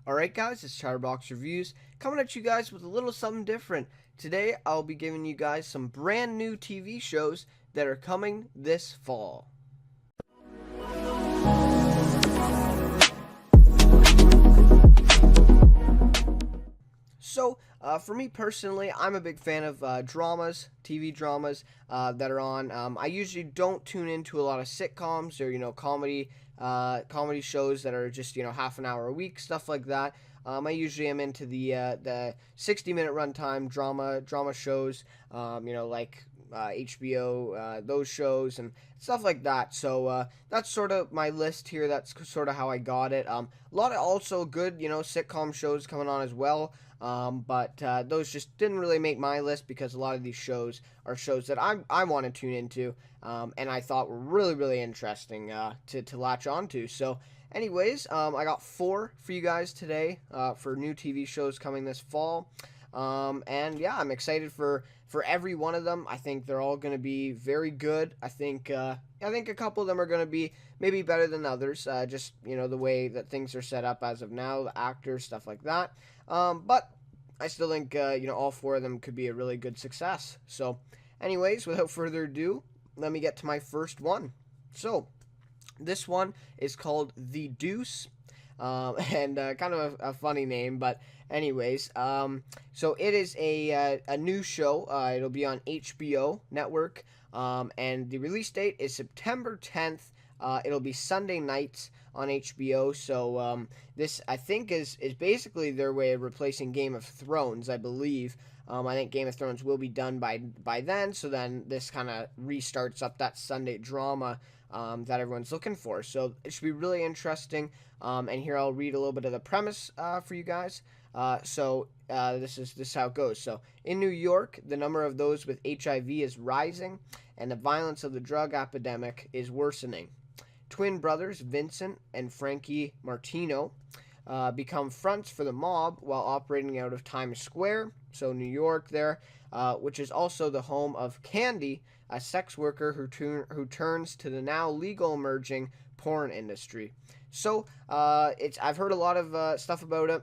Alright guys, it's Chatterbox Reviews, coming at you guys with a little something different. Today I'll be giving you guys some brand new TV shows that are coming this fall. For me personally, I'm a big fan of dramas, TV dramas that are on. I usually don't tune into a lot of sitcoms or comedy shows that are just half an hour a week, stuff like that. I usually am into the 60-minute runtime drama shows, like HBO, those shows and stuff like that. So that's sort of my list here. That's sort of how I got it. A lot of also good sitcom shows coming on as well. But those just didn't really make my list because a lot of these shows are shows that I want to tune into, and I thought were really interesting to latch onto. So, anyways, I got 4 for you guys today for new TV shows coming this fall. And yeah, I'm excited for every one of them. I think they're all going to be very good. I think a couple of them are going to be maybe better than others. Just the way that things are set up as of now, the actors, stuff like that. But I still think all 4 of them could be a really good success. So, anyways, without further ado, let me get to my first one. So, this one is called The Deuce. And kind of a funny name, but anyways, so it is a new show. It'll be on HBO network, and the release date is September 10th. It'll be Sunday nights on HBO. So this, I think, is basically their way of replacing Game of Thrones, I believe. I think Game of Thrones will be done by then, so then this kind of restarts up that Sunday drama that everyone's looking for. So it should be really interesting. And here I'll read a little bit of the premise for you guys. This is how it goes. So in New York, the number of those with HIV is rising, and the violence of the drug epidemic is worsening. Twin brothers Vincent and Frankie Martino become fronts for the mob while operating out of Times Square, so New York there, which is also the home of Candy, a sex worker who turns to the now legal emerging porn industry. So I've heard a lot of stuff about it.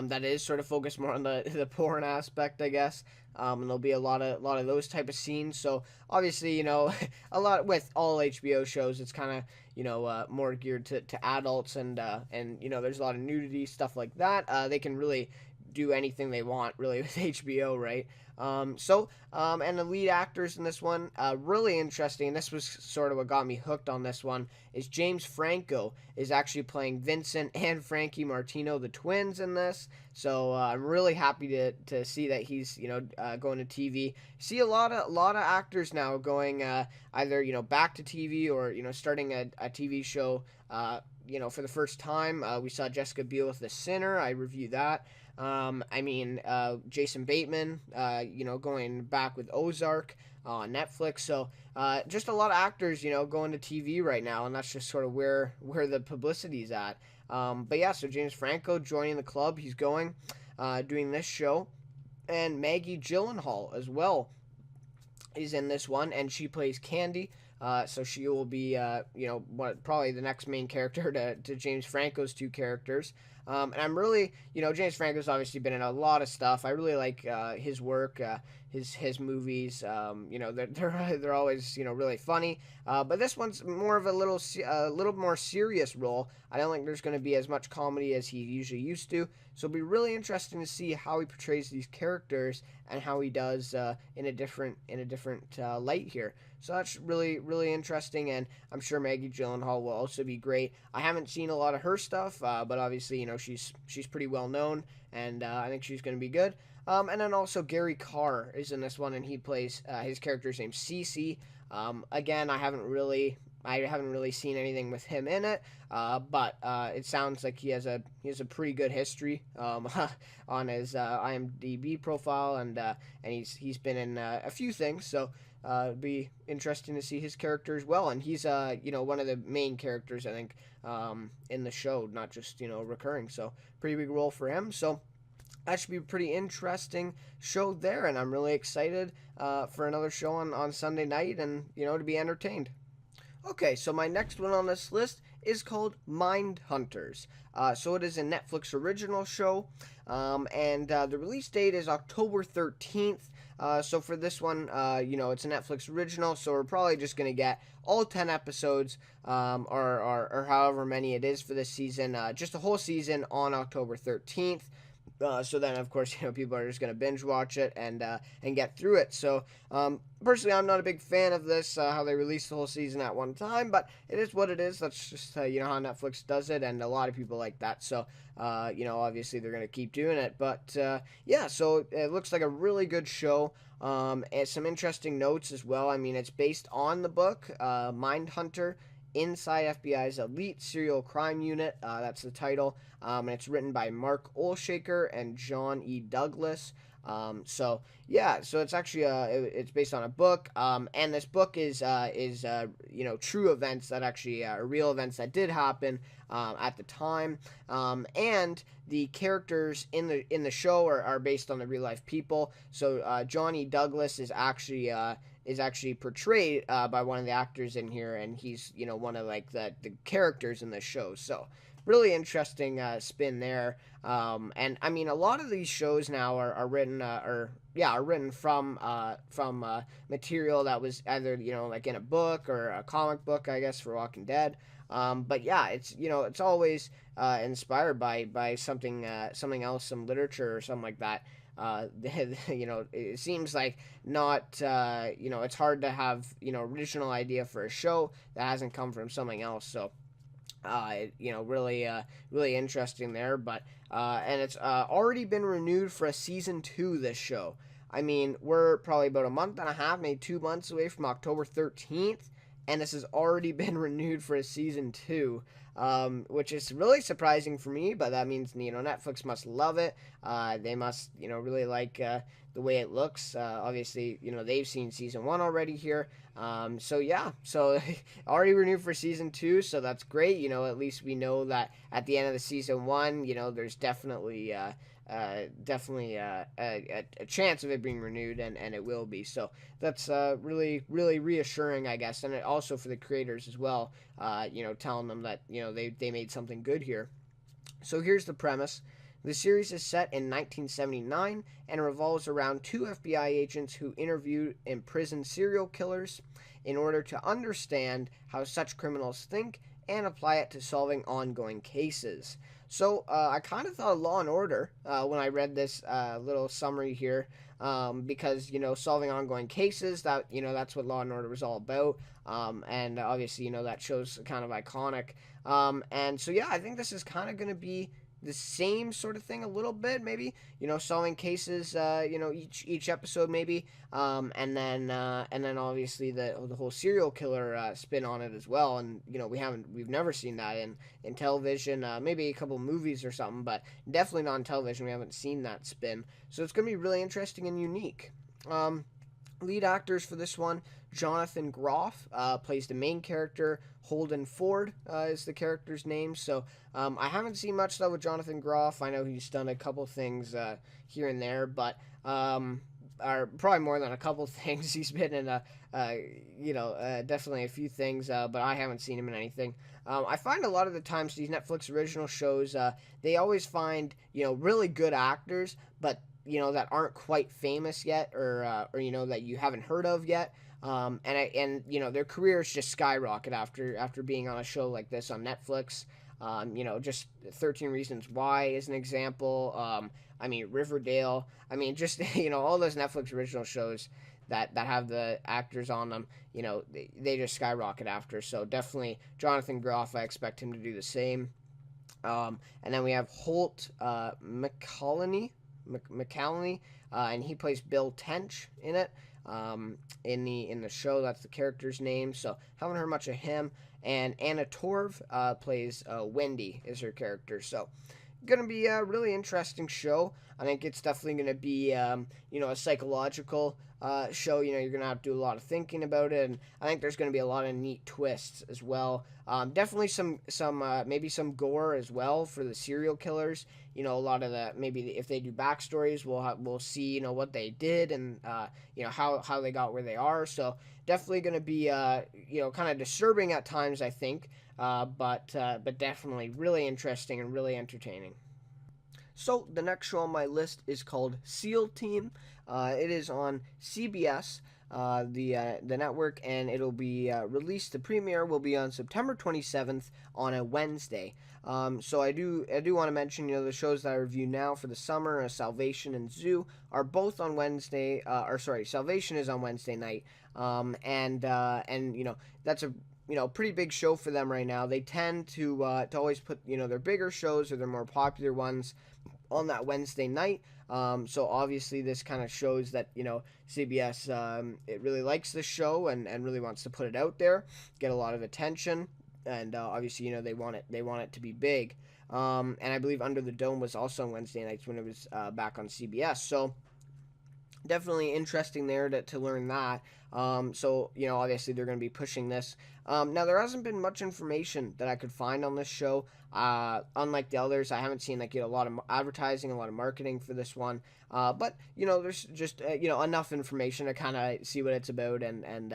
That is sort of focused more on the porn aspect, I guess. And there'll be a lot of those type of scenes. So obviously, a lot with all HBO shows, it's kind of more geared to adults, and there's a lot of nudity, stuff like that. They can really do anything they want really with HBO, right? And the lead actors in this one, really interesting, and this was sort of what got me hooked on this one, is James Franco is actually playing Vincent and Frankie Martino, the twins, in this. So I'm really happy to see that he's going to TV. See a lot of actors now going either back to TV or starting a TV show for the first time. We saw Jessica Biel with The Sinner. I reviewed that. Jason Bateman, going back with Ozark on Netflix. So just a lot of actors, going to TV right now, and that's just sort of where the publicity's at. But yeah, so James Franco joining the club. He's going, doing this show, and Maggie Gyllenhaal as well is in this one, and she plays Candy. So she will be, probably the next main character to James Franco's 2 characters. And I'm really, James Franco's obviously been in a lot of stuff. I really like his work, his movies. They're always really funny. But this one's more of a little more serious role. I don't think there's going to be as much comedy as he usually used to. So it'll be really interesting to see how he portrays these characters and how he does in a different light here. So that's really interesting, and I'm sure Maggie Gyllenhaal will also be great. I haven't seen a lot of her stuff, but obviously she's pretty well known, and I think she's going to be good. And then also Gary Carr is in this one, and he plays his character's name Cece. Again, I haven't really seen anything with him in it, but it sounds like he has a pretty good history on his IMDb profile, and he's been in a few things. So it'd be interesting to see his character as well, and he's one of the main characters, I think, in the show, not just recurring. So pretty big role for him. So that should be a pretty interesting show there, and I'm really excited for another show on Sunday night, and to be entertained. Okay, so my next one on this list is called Mind Hunters. So it is a Netflix original show, and the release date is October 13th. So for this one, it's a Netflix original, so we're probably just going to get all 10 episodes, or however many it is for this season, just a whole season on October 13th. So then, of course, people are just going to binge watch it and get through it. So, personally, I'm not a big fan of this, how they release the whole season at one time, but it is what it is. That's just, how Netflix does it, and a lot of people like that. So, obviously they're going to keep doing it. But, yeah, so it looks like a really good show. And some interesting notes as well. I mean, it's based on the book, Mindhunter, Inside FBI's Elite Serial Crime Unit. That's the title. And it's written by Mark Olshaker and John E. Douglas. So it's actually it's based on a book. And this book is true events that actually real events that did happen at the time. And the characters in the show are based on the real life people. So John E. Douglas is actually portrayed by one of the actors in here, and he's one of like the characters in the show. So really interesting spin there. And I mean, a lot of these shows now are written from material that was either like in a book or a comic book, I guess, for Walking Dead. But yeah, it's always inspired by something else, some literature or something like that. It seems like not, it's hard to have, original idea for a show that hasn't come from something else. So, really interesting there. But, and it's already been renewed for a season 2, this show. I mean, we're probably about a month and a half, maybe 2 months away from October 13th, and this has already been renewed for a season 2. Which is really surprising for me, but that means, Netflix must love it. They must, really like the way it looks. Obviously, they've seen season 1 already here. So already renewed for season 2, so that's great. At least we know that at the end of the season 1, there's definitely a chance of it being renewed, and it will be. So that's really, really reassuring, I guess, and it also for the creators as well, telling them that they made something good here. So here's the premise. The series is set in 1979 and revolves around 2 FBI agents who interview imprisoned serial killers in order to understand how such criminals think and apply it to solving ongoing cases. So I kind of thought of Law and Order when I read this little summary here, because solving ongoing cases, that's what Law and Order was all about, and obviously that show's kind of iconic, and so yeah, I think this is kind of going to be the same sort of thing a little bit, maybe, solving cases, each episode maybe, and then obviously the whole serial killer spin on it as well, and we've never seen that in television, maybe a couple movies or something, but definitely not in television. We haven't seen that spin, so it's gonna be really interesting and unique. Lead actors for this one: Jonathan Groff plays the main character. Holden Ford is the character's name. So I haven't seen much though with Jonathan Groff. I know he's done a couple things here and there, but or probably more than a couple things. He's been in definitely a few things, but I haven't seen him in anything. I find a lot of the times these Netflix original shows, they always find really good actors, but that aren't quite famous yet, or that you haven't heard of yet. Their careers just skyrocket after being on a show like this on Netflix. Just 13 Reasons Why is an example. Riverdale. Just all those Netflix original shows that have the actors on them. They just skyrocket after. So definitely Jonathan Groff. I expect him to do the same. And then we have Holt McCallany, and he plays Bill Tench in it. In the show, that's the character's name. So haven't heard much of him. And Anna Torv plays Wendy, is her character. So gonna be a really interesting show. I think it's definitely gonna be a psychological show. You're gonna have to do a lot of thinking about it, and I think there's gonna be a lot of neat twists as well. Definitely some maybe some gore as well for the serial killers. A lot of the, maybe if they do backstories, we'll see what they did, and how they got where they are. So definitely going to be kind of disturbing at times, I think. but definitely really interesting and really entertaining. So the next show on my list is called SEAL Team. It is on CBS, the network, and it'll be released. The premiere will be on September 27th on a Wednesday. So I do want to mention, the shows that I review now for the summer, Salvation and Zoo, are both on Wednesday. Or sorry, Salvation is on Wednesday night. And that's a pretty big show for them right now. They tend to always put their bigger shows or their more popular ones on that Wednesday night. So obviously this kind of shows that CBS, it really likes this show and really wants to put it out there, get a lot of attention, and obviously they want it to be big. And I believe Under the Dome was also on Wednesday nights when it was back on CBS. So definitely interesting there to learn that. So obviously they're going to be pushing this. Now there hasn't been much information that I could find on this show. Unlike the others, I haven't seen a lot of advertising, a lot of marketing for this one. But there's just enough information to kind of see what it's about and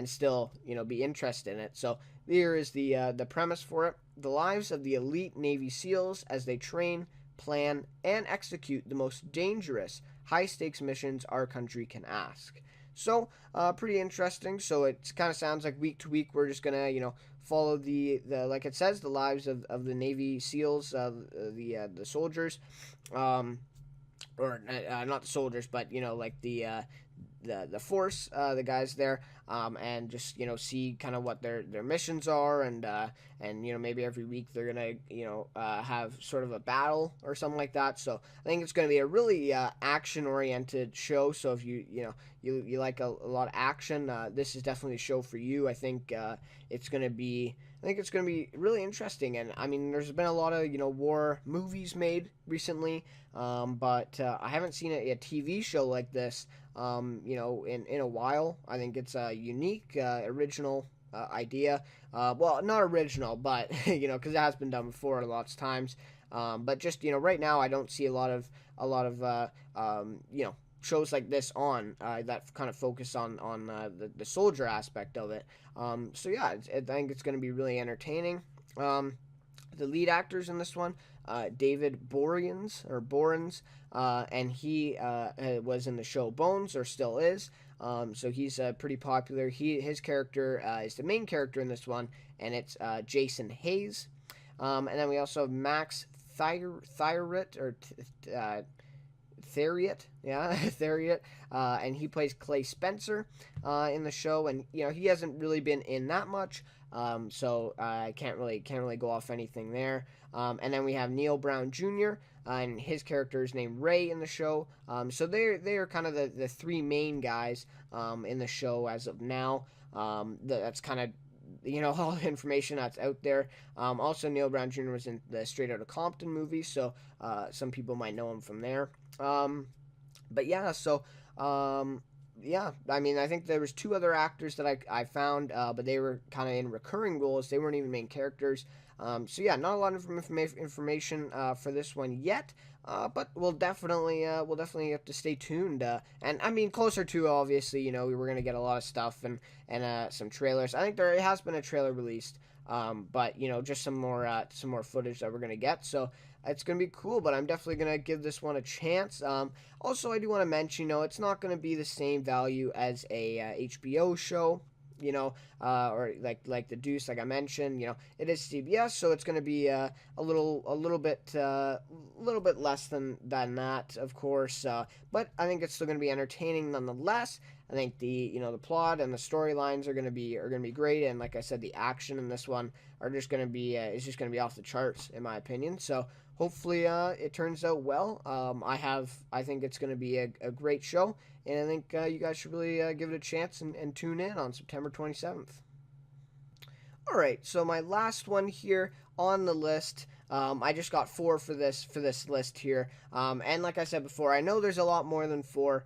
still be interested in it. So here is the premise for it: the lives of the elite Navy SEALs as they train, plan, and execute the most dangerous, high stakes missions our country can ask. So, pretty interesting. So it kind of sounds like week to week we're just gonna, follow the like it says, the lives of the Navy SEALs, the soldiers, or not the soldiers, but like the force, the guys there, and just see kind of what their missions are, and maybe every week they're gonna have sort of a battle or something like that. So I think it's gonna be a really action oriented show. So if you like a lot of action, this is definitely a show for you. It's gonna be. I think it's going to be really interesting, and I mean, there's been a lot of war movies made recently, but I haven't seen a TV show like this, in a while. I think it's a unique, original idea. Well, not original, but because it has been done before lots of times. But just right now, I don't see a lot of shows like this on that kind of focus on the soldier aspect of it. So yeah, I think it's going to be really entertaining. The lead actors in this one, David Borens, and he was in the show Bones, or still is. So he's pretty popular. His character is the main character in this one, and it's Jason Hayes. And then we also have Max Thiriot, or Theriot, yeah, Theriot, and he plays Clay Spencer in the show, and he hasn't really been in that much, so I can't really go off anything there. And then we have Neil Brown Jr. And his character is named Ray in the show. So they are kind of the three main guys in the show as of now. That's kind of all the information that's out there. Also, Neil Brown Jr. was in the Straight Outta Compton movie, so some people might know him from there. But yeah, so yeah, I mean, I think there was two other actors that I found, but they were kind of in recurring roles. They weren't even main characters. So yeah, not a lot of information for this one yet. But we'll definitely have to stay tuned. And I mean, closer to, obviously, we were gonna get a lot of stuff and some trailers. I think there has been a trailer released. But just some more footage that we're gonna get. So it's gonna be cool. But I'm definitely gonna give this one a chance. Also, I do want to mention, it's not gonna be the same value as a HBO show. Or like the Deuce, like I mentioned, it is CBS, so it's going to be a little bit less than that, of course. But I think it's still going to be entertaining nonetheless. I think the plot and the storylines are going to be great, and like I said, the action in this one are just going to be is just going to be off the charts in my opinion. So hopefully it turns out well. I think it's going to be a great show, and I think you guys should really give it a chance and tune in on September 27th. All right, so my last one here on the list. I just got 4 for this list here, and like I said before, I know there's a lot more than 4.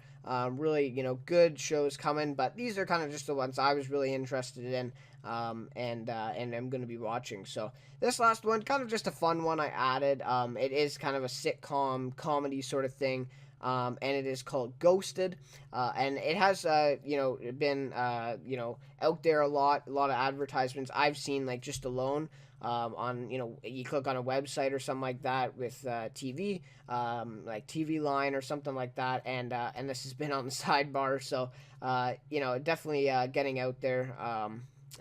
Really, good shows coming, but these are kind of just the ones I was really interested in, and I'm going to be watching. So this last one, kind of just a fun one I added. It is kind of a sitcom comedy sort of thing. and it is called Ghosted, and it has been out there a lot of advertisements I've seen, like just alone. On you click on a website or something like that with TV, like TV Line or something like that, and this has been on the sidebar, so definitely getting out there.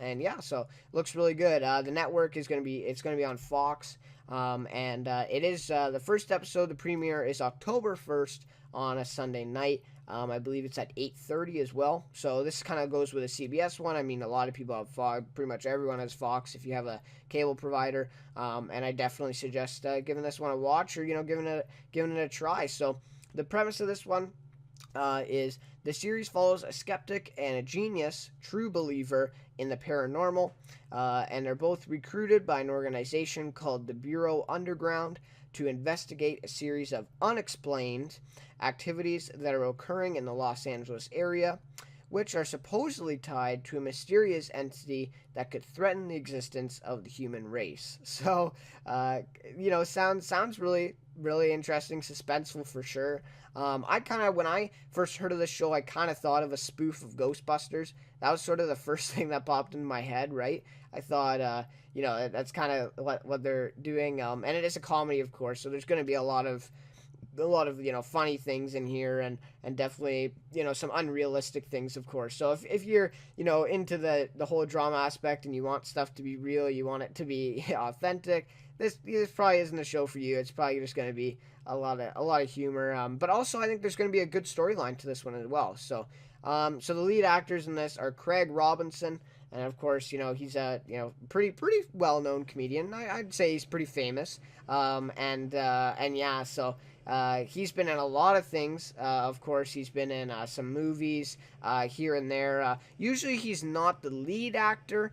And yeah, so looks really good. The network is gonna be on Fox, and it is the first episode. The premiere is October 1st on a Sunday night. I believe it's at 8:30 as well. So this kind of goes with a CBS one. I mean, a lot of people have Fox. Pretty much everyone has Fox if you have a cable provider. And I definitely suggest giving this one a watch, or giving it a try. So the premise of this one is the series follows a skeptic and a genius, true believer in the paranormal, and they're both recruited by an organization called the Bureau Underground to investigate a series of unexplained activities that are occurring in the Los Angeles area, which are supposedly tied to a mysterious entity that could threaten the existence of the human race. So, sounds really, really interesting, suspenseful for sure. When I first heard of this show, I kind of thought of a spoof of Ghostbusters. That was sort of the first thing that popped into my head, right? I thought, that's kind of what they're doing. And it is a comedy, of course, so there's going to be a lot of funny things in here, and definitely some unrealistic things, of course. So if you're into the whole drama aspect and you want stuff to be real, you want it to be authentic, this probably isn't a show for you. It's probably just going to be a lot of humor, but also I think there's going to be a good storyline to this one as well. So the lead actors in this are Craig Robinson, and of course he's a pretty well known comedian. I'd say he's pretty famous, and yeah, so he's been in a lot of things. Of course, he's been in some movies here and there. Usually, he's not the lead actor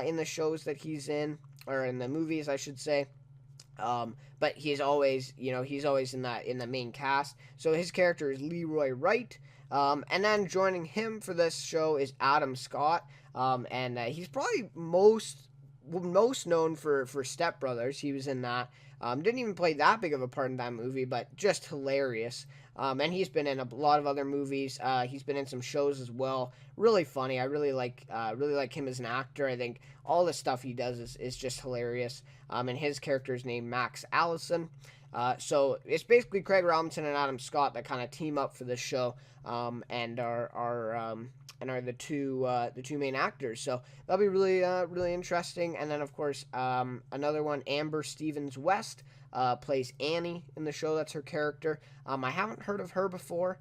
in the shows that he's in, or in the movies, I should say. But he's always in the main cast. So his character is Leroy Wright. And then joining him for this show is Adam Scott. And he's probably most known for Step Brothers. He was in that. Didn't even play that big of a part in that movie, but just hilarious. And he's been in a lot of other movies. He's been in some shows as well. Really funny. I really like him as an actor. I think all the stuff he does is just hilarious. And his character is named Max Allison. So it's basically Craig Robinson and Adam Scott that kind of team up for this show, and are the two main actors. So that'll be really really interesting. And then of course another one, Amber Stevens West, plays Annie in the show. That's her character. I haven't heard of her before,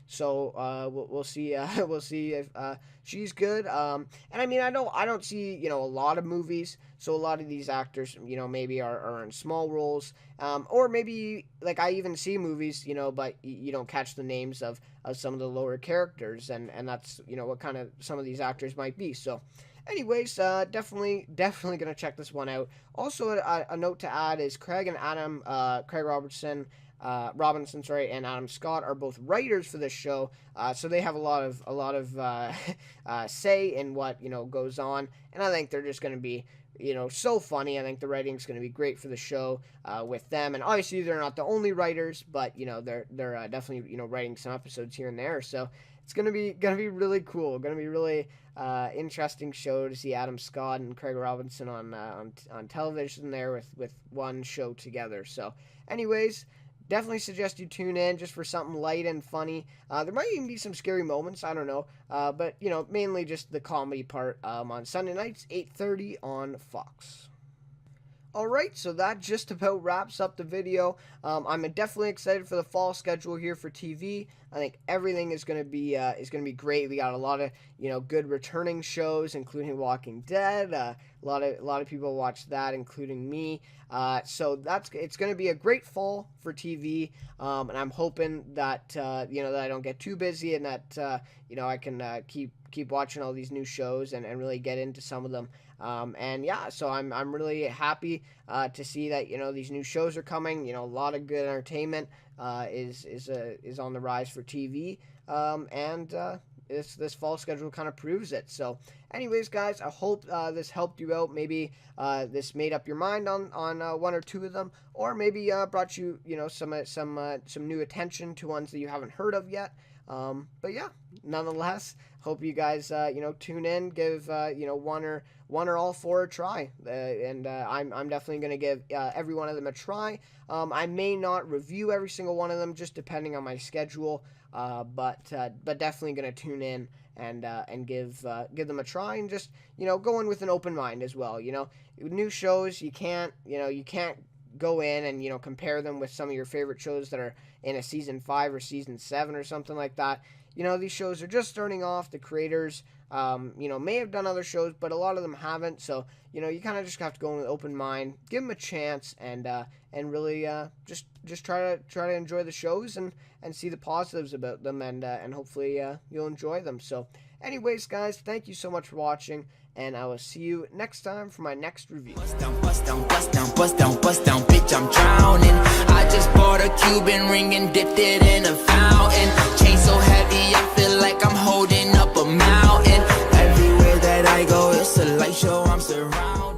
so we'll see. We'll see if she's good. And I mean, I don't see a lot of movies, so a lot of these actors maybe are in small roles, or maybe like I even see movies, but you don't catch the names of some of the lower characters, and that's what kind of some of these actors might be. So anyways, definitely gonna check this one out. Also, a note to add is Craig Robinson, and Adam Scott are both writers for this show, so they have a lot of say in what goes on, and I think they're just gonna be so funny. I think the writing's going to be great for the show with them, and obviously they're not the only writers, but they're definitely writing some episodes here and there. So it's gonna be really cool. Gonna be really interesting show to see Adam Scott and Craig Robinson on television there with one show together. So, anyways. Definitely suggest you tune in just for something light and funny. There might even be some scary moments, I don't know. But, mainly just the comedy part on Sunday nights, 8:30 on Fox. Alright, so that just about wraps up the video. I'm definitely excited for the fall schedule here for TV. I think everything is gonna be great. We got a lot of good returning shows, including Walking Dead. A lot of people watch that, including me. So it's gonna be a great fall for TV. And I'm hoping that that I don't get too busy, and that I can keep watching all these new shows and really get into some of them. And yeah, so I'm really happy to see that these new shows are coming. A lot of good entertainment is on the rise for TV. And this fall schedule kind of proves it. So, anyways, guys, I hope this helped you out. Maybe this made up your mind on one or two of them, or maybe brought you some new attention to ones that you haven't heard of yet. But yeah, nonetheless, hope you guys tune in, give one or all four a try, and I'm definitely gonna give every one of them a try. I may not review every single one of them, just depending on my schedule, but definitely gonna tune in and give them a try, and just go in with an open mind as well. New shows, you can't go in and compare them with some of your favorite shows that are in a season 5 or season 7 or something like that. These shows are just starting off. The creators may have done other shows, but a lot of them haven't. So you kind of just have to go in with an open mind, give them a chance, and really just try to enjoy the shows and see the positives about them, and hopefully you'll enjoy them. So anyways, guys, thank you so much for watching, and I will see you next time for my next review. Bust down, bust down, bust down, bust down, bust down, bitch, I'm drowning. I just bought a Cuban ring and dipped it in a fountain. Chain so heavy, I feel like I'm holding up a mountain. Everywhere that I go, it's a light show, I'm surrounded.